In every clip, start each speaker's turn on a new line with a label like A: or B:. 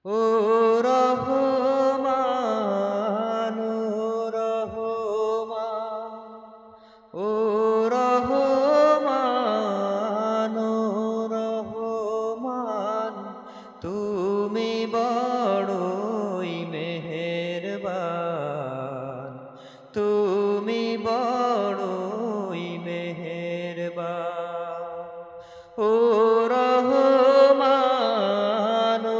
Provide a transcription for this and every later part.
A: ও রহমান ও রহমান ও রহমান ও রহমান তুমি বড়ই মেহেরবান তুমি বড়ই মেহেরবান ও রহমান ও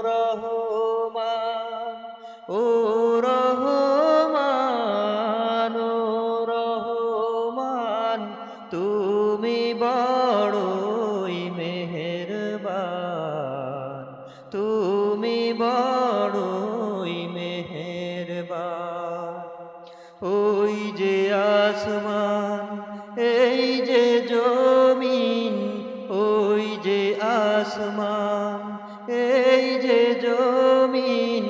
A: রহমান ও রহমান ও রহমান তুমি বড়ই মেহেরবান তুমি বড়ই মেহেরবান ওই যে আসমান এই যে জমিন ওই যে আসমান এই যে জমিন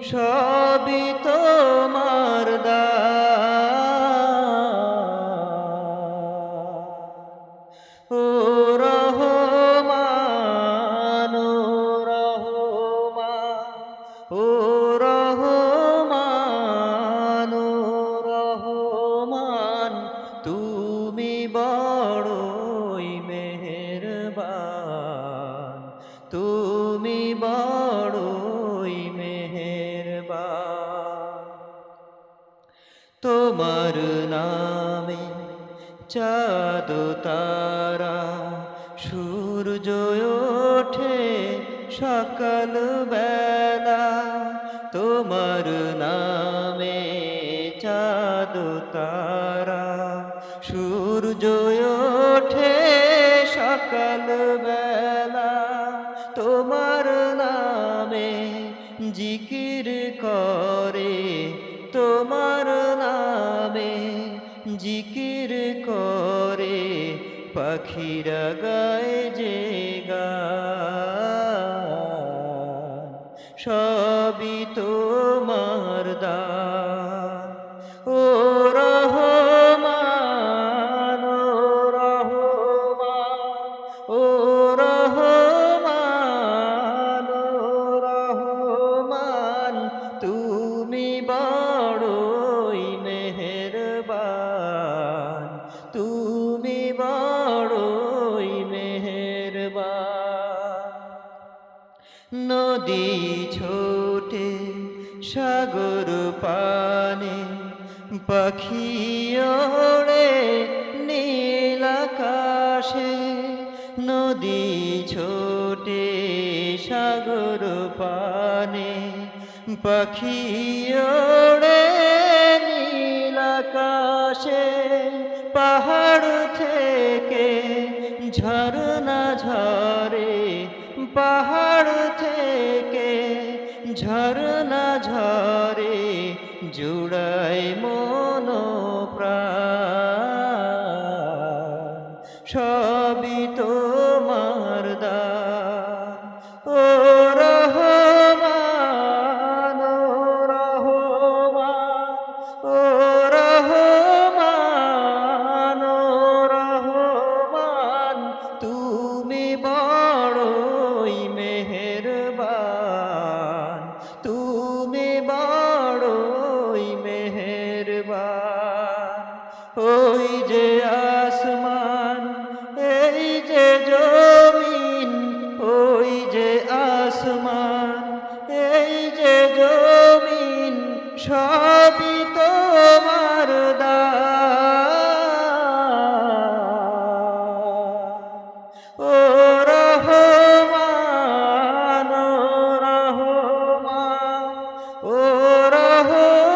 A: সবই তোমার দান ও রহমান ও রহমান ও রহমান ও রহমান তুমি বড়ই মেহেরবান তুমি বড়ই মেহেরবান তোমার নামে চাঁদ তারা সূর্য ওঠে সকাল বেলা তোমার নামে চাঁদ তারা সূর্য ওঠে সকাল বেলা তোমার নামে জিকির করে তোমার নামে জিকির করে পাখিরা গায় যে গান সবই তোমার দান ও রহমান ও রহমান ও রহমান ও রহমান তুমি বড়ই মেহেরবান তুমি বড়ই মেহেরবান নদী ছোটে সাগর পানে পাখি ওড়ে নীল আকাশে নদী ছোটে সাগর পানে পাখি ওড়ে নীল আকাশে পাহাড় থেকে ঝরনা ঝরে পাহাড় থেকে ঝরনা ঝরে জুড়ায় মন প্রাণ সবই তোমার দান ও রহমান ও রহমান ও রহমান ও রহমান তুমি বড়ই মেহেরবান তুমি বড়ই মেহেরবান ওই যে আসমান এই যে জমিন ওই যে আসমান এই যে জমিন সবই তোমার দান ও রহমান ও রহমান ও রহমান